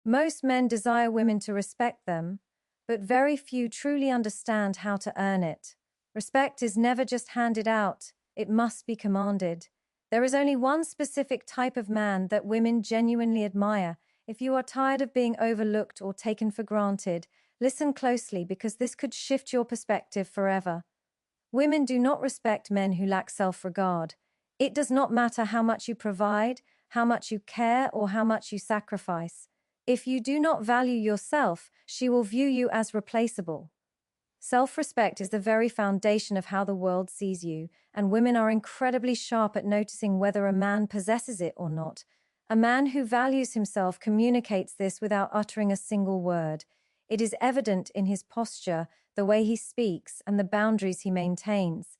Most men desire women to respect them, but very few truly understand how to earn it. Respect is never just handed out, it must be commanded. There is only one specific type of man that women genuinely admire. If you are tired of being overlooked or taken for granted, listen closely because this could shift your perspective forever. Women do not respect men who lack self-regard. It does not matter how much you provide, how much you care, or how much you sacrifice. If you do not value yourself, she will view you as replaceable. Self-respect is the very foundation of how the world sees you, and women are incredibly sharp at noticing whether a man possesses it or not. A man who values himself communicates this without uttering a single word. It is evident in his posture, the way he speaks, and the boundaries he maintains.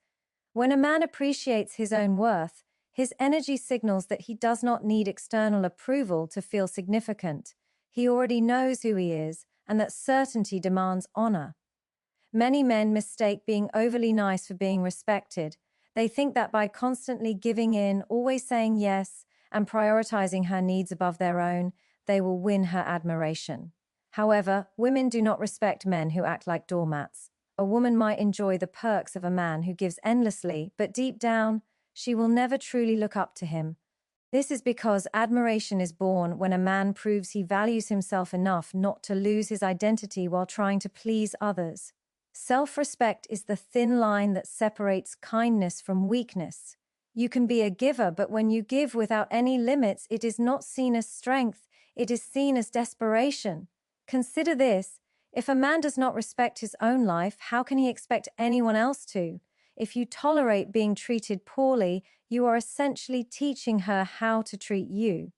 When a man appreciates his own worth, his energy signals that he does not need external approval to feel significant. He already knows who he is, and that certainty demands honor. Many men mistake being overly nice for being respected. They think that by constantly giving in, always saying yes, and prioritizing her needs above their own, they will win her admiration. However, women do not respect men who act like doormats. A woman might enjoy the perks of a man who gives endlessly, but deep down, she will never truly look up to him. This is because admiration is born when a man proves he values himself enough not to lose his identity while trying to please others. Self-respect is the thin line that separates kindness from weakness. You can be a giver, but when you give without any limits, it is not seen as strength, it is seen as desperation. Consider this: if a man does not respect his own life, how can he expect anyone else to? If you tolerate being treated poorly, you are essentially teaching her how to treat you.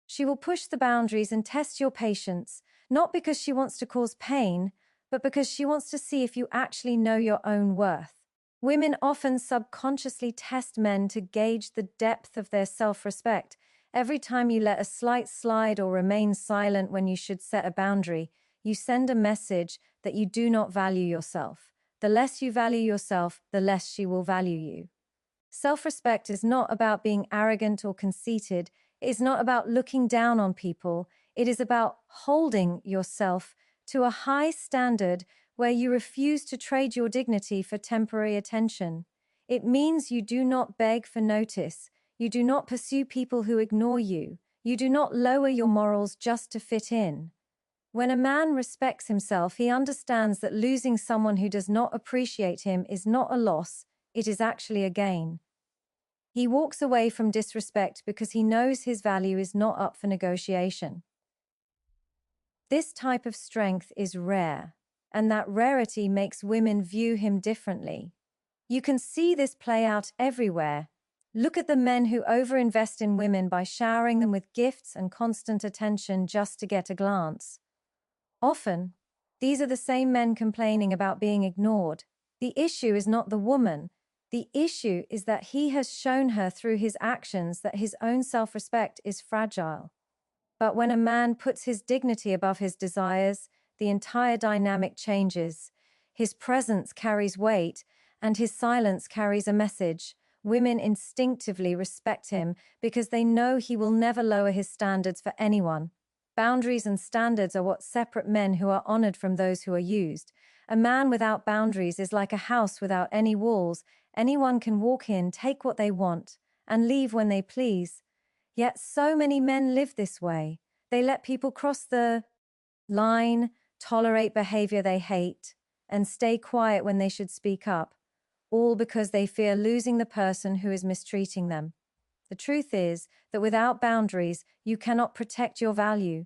She will push the boundaries and test your patience, not because she wants to cause pain, but because she wants to see if you actually know your own worth. Women often subconsciously test men to gauge the depth of their self-respect. Every time you let a slight slide or remain silent when you should set a boundary, you send a message that you do not value yourself. The less you value yourself, the less she will value you. Self-respect is not about being arrogant or conceited. It is not about looking down on people. It is about holding yourself to a high standard where you refuse to trade your dignity for temporary attention. It means you do not beg for notice. You do not pursue people who ignore you. You do not lower your morals just to fit in. When a man respects himself, he understands that losing someone who does not appreciate him is not a loss, it is actually a gain. He walks away from disrespect because he knows his value is not up for negotiation. This type of strength is rare, and that rarity makes women view him differently. You can see this play out everywhere. Look at the men who overinvest in women by showering them with gifts and constant attention just to get a glance. Often, these are the same men complaining about being ignored. The issue is not the woman. The issue is that he has shown her through his actions that his own self-respect is fragile. But when a man puts his dignity above his desires, the entire dynamic changes. His presence carries weight, and his silence carries a message. Women instinctively respect him because they know he will never lower his standards for anyone. Boundaries and standards are what separate men who are honored from those who are used. A man without boundaries is like a house without any walls. Anyone can walk in, take what they want, and leave when they please. Yet so many men live this way. They let people cross the line, tolerate behavior they hate, and stay quiet when they should speak up, all because they fear losing the person who is mistreating them. The truth is that without boundaries, you cannot protect your value.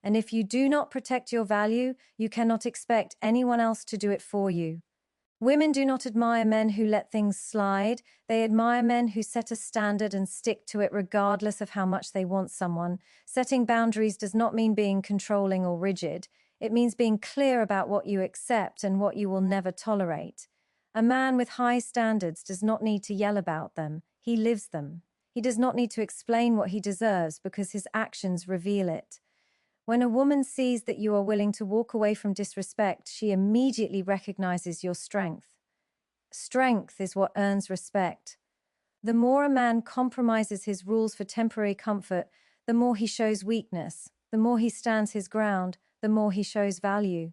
And if you do not protect your value, you cannot expect anyone else to do it for you. Women do not admire men who let things slide. They admire men who set a standard and stick to it regardless of how much they want someone. Setting boundaries does not mean being controlling or rigid. It means being clear about what you accept and what you will never tolerate. A man with high standards does not need to yell about them. He lives them. He does not need to explain what he deserves because his actions reveal it. When a woman sees that you are willing to walk away from disrespect, she immediately recognizes your strength. Strength is what earns respect. The more a man compromises his rules for temporary comfort, the more he shows weakness. The more he stands his ground, the more he shows value.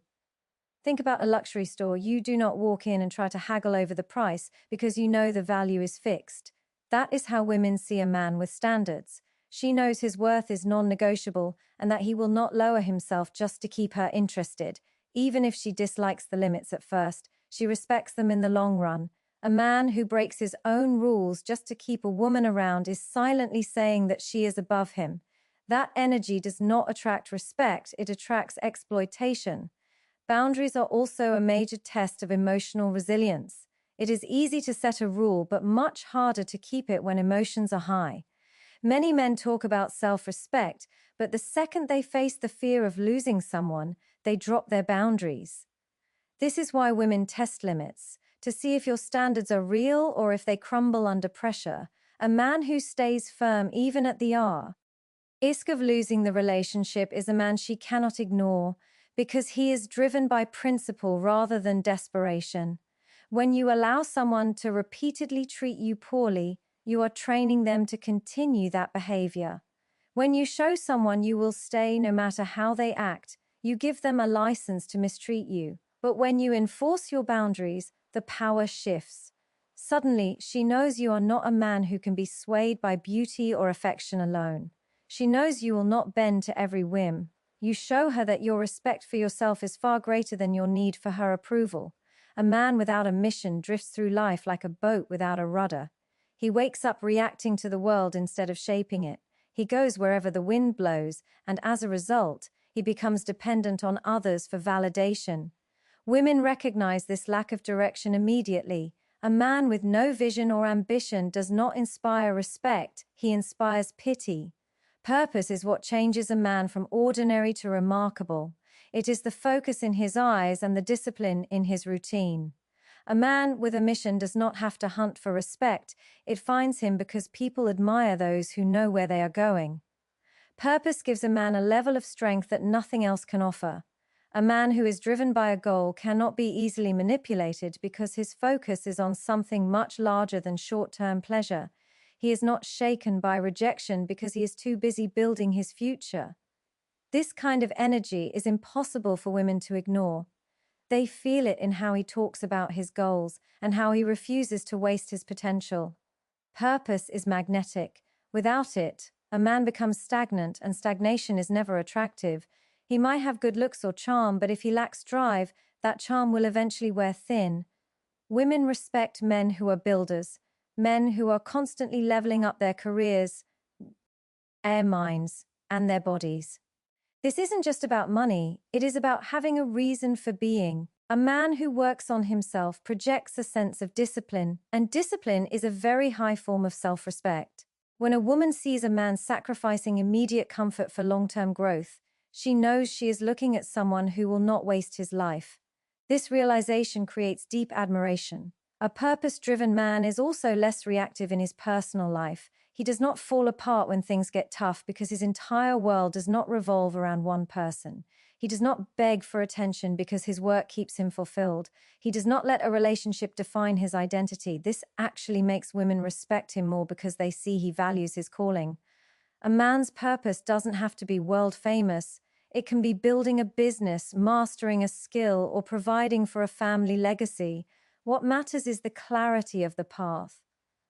Think about a luxury store. You do not walk in and try to haggle over the price because you know the value is fixed. That is how women see a man with standards. She knows his worth is non-negotiable and that he will not lower himself just to keep her interested. Even if she dislikes the limits at first, she respects them in the long run. A man who breaks his own rules just to keep a woman around is silently saying that she is above him. That energy does not attract respect, it attracts exploitation. Boundaries are also a major test of emotional resilience. It is easy to set a rule, but much harder to keep it when emotions are high. Many men talk about self-respect, but the second they face the fear of losing someone, they drop their boundaries. This is why women test limits, to see if your standards are real or if they crumble under pressure. A man who stays firm even at the risk of losing the relationship is a man she cannot ignore, because he is driven by principle rather than desperation. When you allow someone to repeatedly treat you poorly, you are training them to continue that behavior. When you show someone you will stay no matter how they act, you give them a license to mistreat you. But when you enforce your boundaries, the power shifts. Suddenly, she knows you are not a man who can be swayed by beauty or affection alone. She knows you will not bend to every whim. You show her that your respect for yourself is far greater than your need for her approval. A man without a mission drifts through life like a boat without a rudder. He wakes up reacting to the world instead of shaping it. He goes wherever the wind blows, and as a result, he becomes dependent on others for validation. Women recognize this lack of direction immediately. A man with no vision or ambition does not inspire respect, he inspires pity. Purpose is what changes a man from ordinary to remarkable. It is the focus in his eyes and the discipline in his routine. A man with a mission does not have to hunt for respect. It finds him because people admire those who know where they are going. Purpose gives a man a level of strength that nothing else can offer. A man who is driven by a goal cannot be easily manipulated because his focus is on something much larger than short-term pleasure. He is not shaken by rejection because he is too busy building his future. This kind of energy is impossible for women to ignore. They feel it in how he talks about his goals and how he refuses to waste his potential. Purpose is magnetic. Without it, a man becomes stagnant, and stagnation is never attractive. He might have good looks or charm, but if he lacks drive, that charm will eventually wear thin. Women respect men who are builders, men who are constantly leveling up their careers, their minds, and their bodies. This isn't just about money, it is about having a reason for being. A man who works on himself projects a sense of discipline, and discipline is a very high form of self-respect. When a woman sees a man sacrificing immediate comfort for long-term growth, she knows she is looking at someone who will not waste his life. This realization creates deep admiration. A purpose-driven man is also less reactive in his personal life. He does not fall apart when things get tough because his entire world does not revolve around one person. He does not beg for attention because his work keeps him fulfilled. He does not let a relationship define his identity. This actually makes women respect him more because they see he values his calling. A man's purpose doesn't have to be world famous. It can be building a business, mastering a skill, or providing for a family legacy. What matters is the clarity of the path.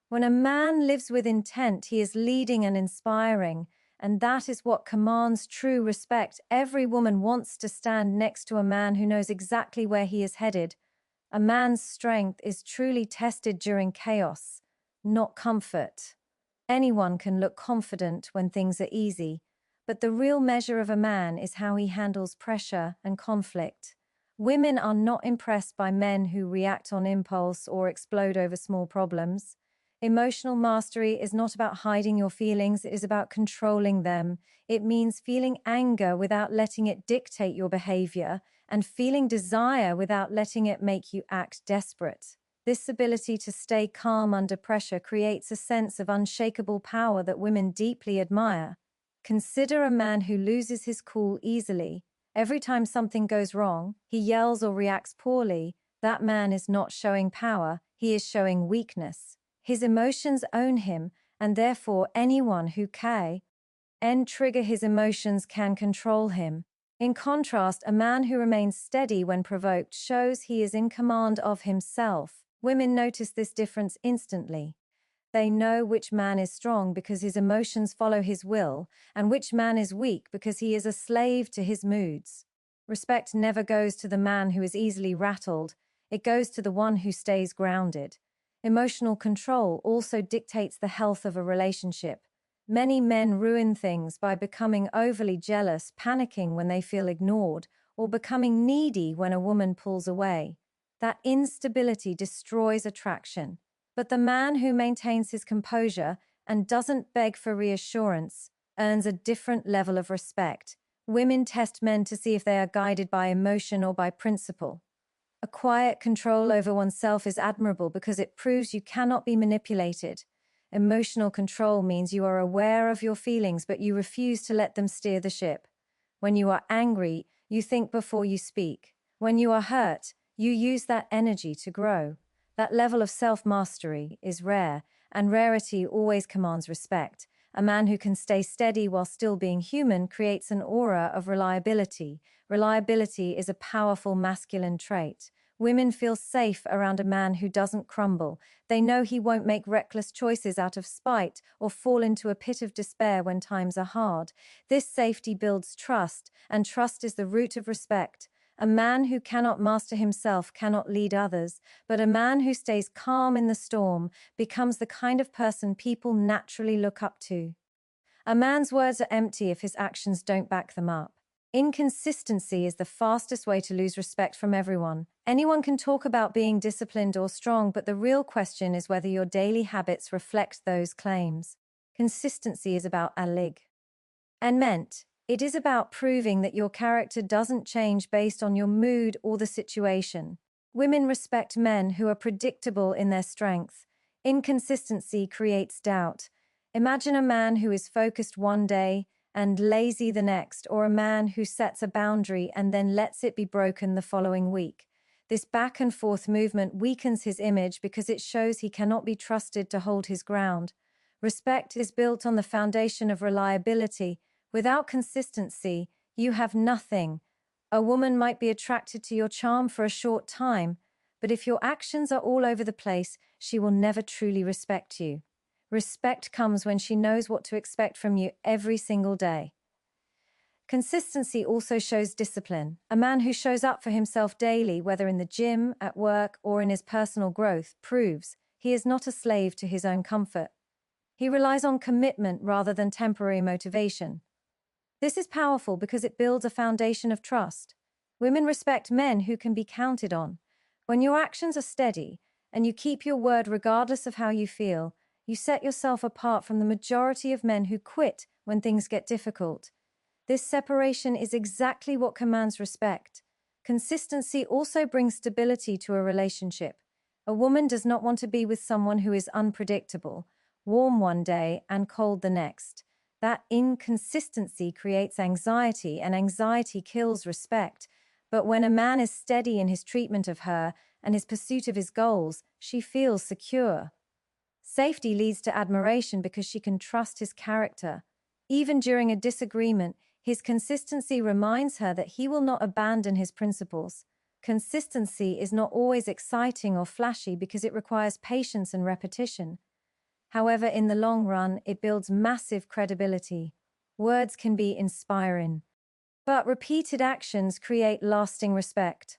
When a man lives with intent, he is leading and inspiring, and that is what commands true respect. Every woman wants to stand next to a man who knows exactly where he is headed. A man's strength is truly tested during chaos, not comfort. Anyone can look confident when things are easy, but the real measure of a man is how he handles pressure and conflict. Women are not impressed by men who react on impulse or explode over small problems. Emotional mastery is not about hiding your feelings, it is about controlling them. It means feeling anger without letting it dictate your behavior, and feeling desire without letting it make you act desperate. This ability to stay calm under pressure creates a sense of unshakable power that women deeply admire. Consider a man who loses his cool easily. Every time something goes wrong, he yells or reacts poorly. That man is not showing power, he is showing weakness. His emotions own him, and therefore anyone who can and trigger his emotions can control him. In contrast, a man who remains steady when provoked shows he is in command of himself. Women notice this difference instantly. They know which man is strong because his emotions follow his will, and which man is weak because he is a slave to his moods. Respect never goes to the man who is easily rattled, it goes to the one who stays grounded. Emotional control also dictates the health of a relationship. Many men ruin things by becoming overly jealous, panicking when they feel ignored, or becoming needy when a woman pulls away. That instability destroys attraction. But the man who maintains his composure and doesn't beg for reassurance earns a different level of respect. Women test men to see if they are guided by emotion or by principle. A quiet control over oneself is admirable because it proves you cannot be manipulated. Emotional control means you are aware of your feelings, but you refuse to let them steer the ship. When you are angry, you think before you speak. When you are hurt, you use that energy to grow. That level of self-mastery is rare, and rarity always commands respect. A man who can stay steady while still being human creates an aura of reliability. Reliability is a powerful masculine trait. Women feel safe around a man who doesn't crumble. They know he won't make reckless choices out of spite or fall into a pit of despair when times are hard. This safety builds trust, and trust is the root of respect. A man who cannot master himself cannot lead others, but a man who stays calm in the storm becomes the kind of person people naturally look up to. A man's words are empty if his actions don't back them up. Inconsistency is the fastest way to lose respect from everyone. Anyone can talk about being disciplined or strong, but the real question is whether your daily habits reflect those claims. Consistency is about alig and meant. It is about proving that your character doesn't change based on your mood or the situation. Women respect men who are predictable in their strength. Inconsistency creates doubt. Imagine a man who is focused one day and lazy the next, or a man who sets a boundary and then lets it be broken the following week. This back and forth movement weakens his image because it shows he cannot be trusted to hold his ground. Respect is built on the foundation of reliability. Without consistency, you have nothing. A woman might be attracted to your charm for a short time, but if your actions are all over the place, she will never truly respect you. Respect comes when she knows what to expect from you every single day. Consistency also shows discipline. A man who shows up for himself daily, whether in the gym, at work, or in his personal growth, proves he is not a slave to his own comfort. He relies on commitment rather than temporary motivation. This is powerful because it builds a foundation of trust. Women respect men who can be counted on. When your actions are steady and you keep your word regardless of how you feel, you set yourself apart from the majority of men who quit when things get difficult. This separation is exactly what commands respect. Consistency also brings stability to a relationship. A woman does not want to be with someone who is unpredictable, warm one day and cold the next. That inconsistency creates anxiety, and anxiety kills respect. But when a man is steady in his treatment of her and his pursuit of his goals, she feels secure. Safety leads to admiration because she can trust his character. Even during a disagreement, his consistency reminds her that he will not abandon his principles. Consistency is not always exciting or flashy because it requires patience and repetition. However, in the long run, it builds massive credibility. Words can be inspiring, but repeated actions create lasting respect.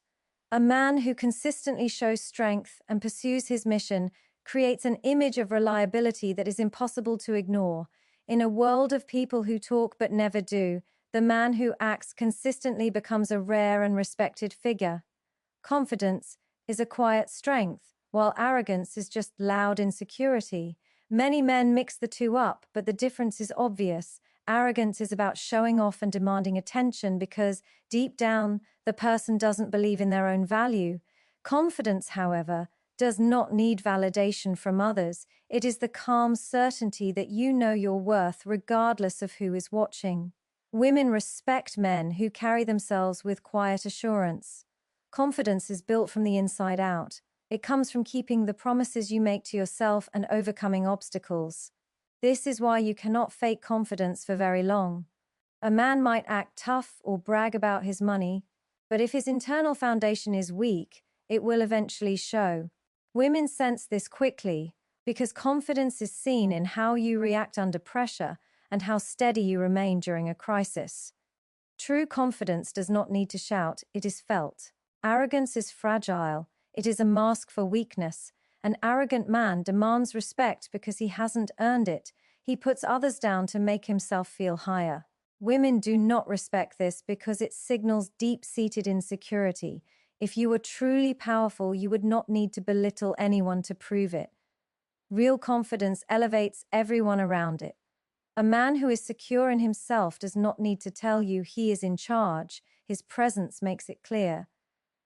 A man who consistently shows strength and pursues his mission creates an image of reliability that is impossible to ignore. In a world of people who talk but never do, the man who acts consistently becomes a rare and respected figure. Confidence is a quiet strength, while arrogance is just loud insecurity. Many men mix the two up, but the difference is obvious. Arrogance is about showing off and demanding attention because, deep down, the person doesn't believe in their own value. Confidence, however, does not need validation from others. It is the calm certainty that you know your worth regardless of who is watching. Women respect men who carry themselves with quiet assurance. Confidence is built from the inside out. It comes from keeping the promises you make to yourself and overcoming obstacles. This is why you cannot fake confidence for very long. A man might act tough or brag about his money, but if his internal foundation is weak, it will eventually show. Women sense this quickly because confidence is seen in how you react under pressure and how steady you remain during a crisis. True confidence does not need to shout, it is felt. Arrogance is fragile, it is a mask for weakness. An arrogant man demands respect because he hasn't earned it. He puts others down to make himself feel higher. Women do not respect this because it signals deep-seated insecurity. If you were truly powerful, you would not need to belittle anyone to prove it. Real confidence elevates everyone around it. A man who is secure in himself does not need to tell you he is in charge. His presence makes it clear.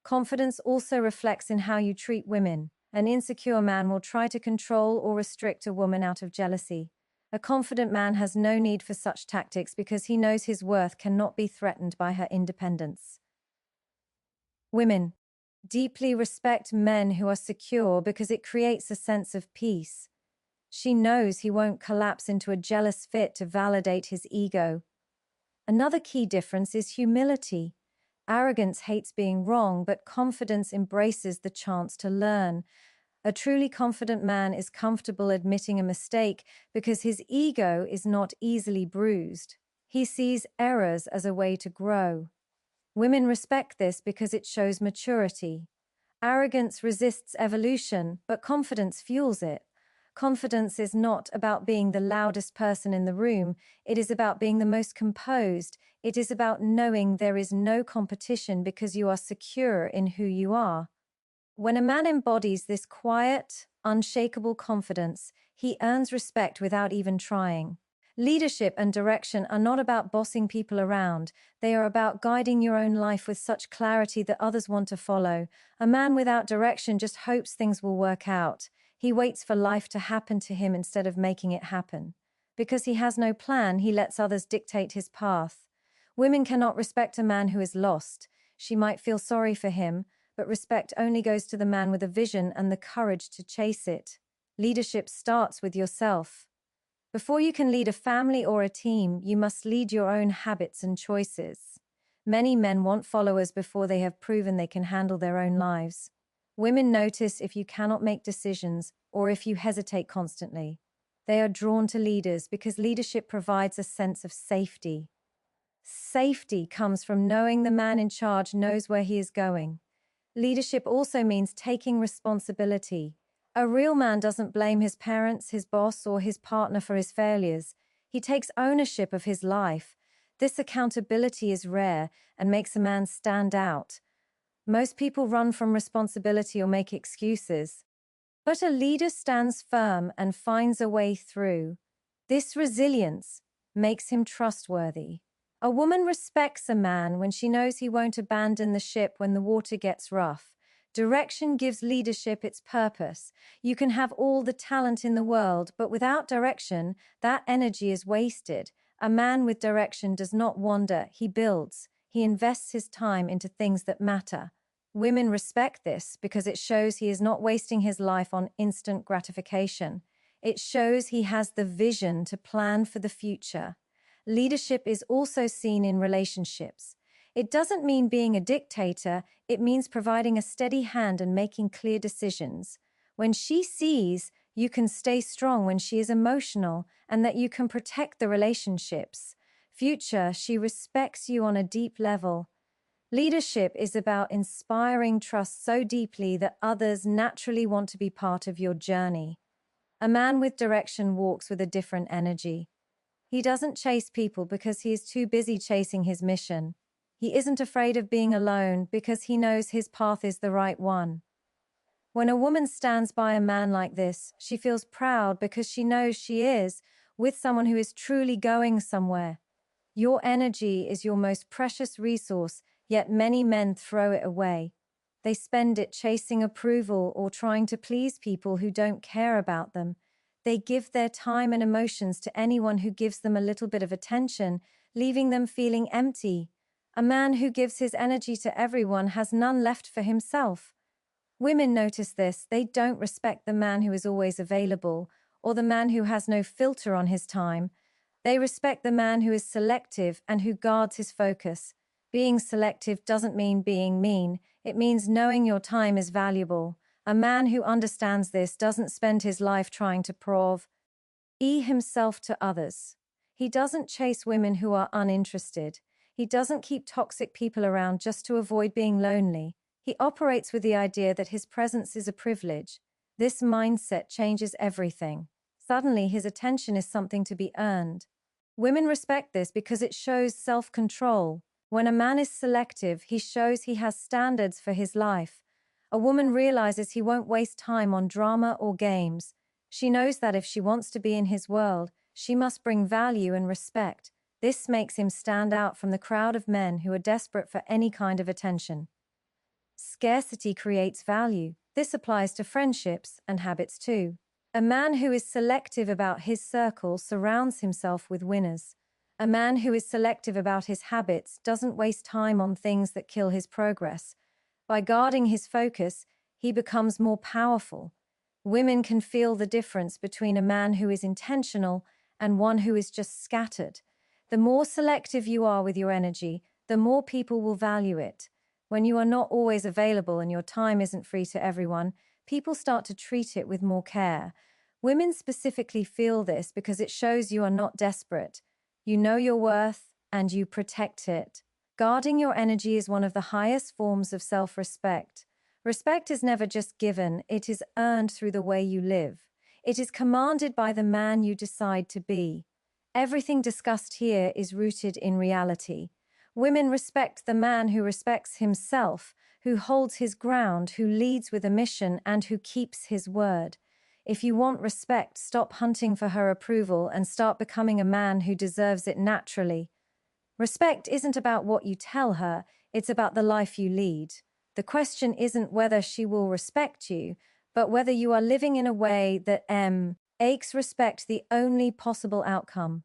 Confidence also reflects in how you treat women. An insecure man will try to control or restrict a woman out of jealousy. A confident man has no need for such tactics because he knows his worth cannot be threatened by her independence. Women deeply respect men who are secure because it creates a sense of peace. She knows he won't collapse into a jealous fit to validate his ego. Another key difference is humility. Arrogance hates being wrong, but confidence embraces the chance to learn. A truly confident man is comfortable admitting a mistake because his ego is not easily bruised. He sees errors as a way to grow. Women respect this because it shows maturity. Arrogance resists evolution, but confidence fuels it. Confidence is not about being the loudest person in the room. It is about being the most composed. It is about knowing there is no competition because you are secure in who you are. When a man embodies this quiet, unshakable confidence, he earns respect without even trying. Leadership and direction are not about bossing people around. They are about guiding your own life with such clarity that others want to follow. A man without direction just hopes things will work out. He waits for life to happen to him instead of making it happen. Because he has no plan, he lets others dictate his path. Women cannot respect a man who is lost. She might feel sorry for him, but respect only goes to the man with a vision and the courage to chase it. Leadership starts with yourself. Before you can lead a family or a team, you must lead your own habits and choices. Many men want followers before they have proven they can handle their own lives. Women notice if you cannot make decisions or if you hesitate constantly. They are drawn to leaders because leadership provides a sense of safety. Safety comes from knowing the man in charge knows where he is going. Leadership also means taking responsibility. A real man doesn't blame his parents, his boss, or his partner for his failures. He takes ownership of his life. This accountability is rare and makes a man stand out. Most people run from responsibility or make excuses. But a leader stands firm and finds a way through. This resilience makes him trustworthy. A woman respects a man when she knows he won't abandon the ship when the water gets rough. Direction gives leadership its purpose. You can have all the talent in the world, but without direction, that energy is wasted. A man with direction does not wander, he builds. He invests his time into things that matter. Women respect this because it shows he is not wasting his life on instant gratification. It shows he has the vision to plan for the future. Leadership is also seen in relationships. It doesn't mean being a dictator, it means providing a steady hand and making clear decisions. When she sees you can stay strong when she is emotional and that you can protect the relationships, she respects you on a deep level. Leadership is about inspiring trust so deeply that others naturally want to be part of your journey. A man with direction walks with a different energy. He doesn't chase people because he is too busy chasing his mission. He isn't afraid of being alone because he knows his path is the right one. When a woman stands by a man like this, she feels proud because she knows she is with someone who is truly going somewhere. Your energy is your most precious resource, yet many men throw it away. They spend it chasing approval or trying to please people who don't care about them. They give their time and emotions to anyone who gives them a little bit of attention, leaving them feeling empty. A man who gives his energy to everyone has none left for himself. Women notice this. They don't respect the man who is always available or the man who has no filter on his time. They respect the man who is selective and who guards his focus. Being selective doesn't mean being mean, it means knowing your time is valuable. A man who understands this doesn't spend his life trying to prove himself to others. He doesn't chase women who are uninterested. He doesn't keep toxic people around just to avoid being lonely. He operates with the idea that his presence is a privilege. This mindset changes everything. Suddenly, his attention is something to be earned. Women respect this because it shows self-control. When a man is selective, he shows he has standards for his life. A woman realizes he won't waste time on drama or games. She knows that if she wants to be in his world, she must bring value and respect. This makes him stand out from the crowd of men who are desperate for any kind of attention. Scarcity creates value. This applies to friendships and habits too. A man who is selective about his circle surrounds himself with winners. A man who is selective about his habits doesn't waste time on things that kill his progress. By guarding his focus, he becomes more powerful. Women can feel the difference between a man who is intentional and one who is just scattered. The more selective you are with your energy, the more people will value it. When you are not always available and your time isn't free to everyone, people start to treat it with more care. Women specifically feel this because it shows you are not desperate. You know your worth and you protect it. Guarding your energy is one of the highest forms of self-respect. Respect is never just given, it is earned through the way you live. It is commanded by the man you decide to be. Everything discussed here is rooted in reality. Women respect the man who respects himself, who holds his ground, who leads with a mission, and who keeps his word. If you want respect, stop hunting for her approval and start becoming a man who deserves it naturally. Respect isn't about what you tell her, it's about the life you lead. The question isn't whether she will respect you, but whether you are living in a way that makes respect the only possible outcome.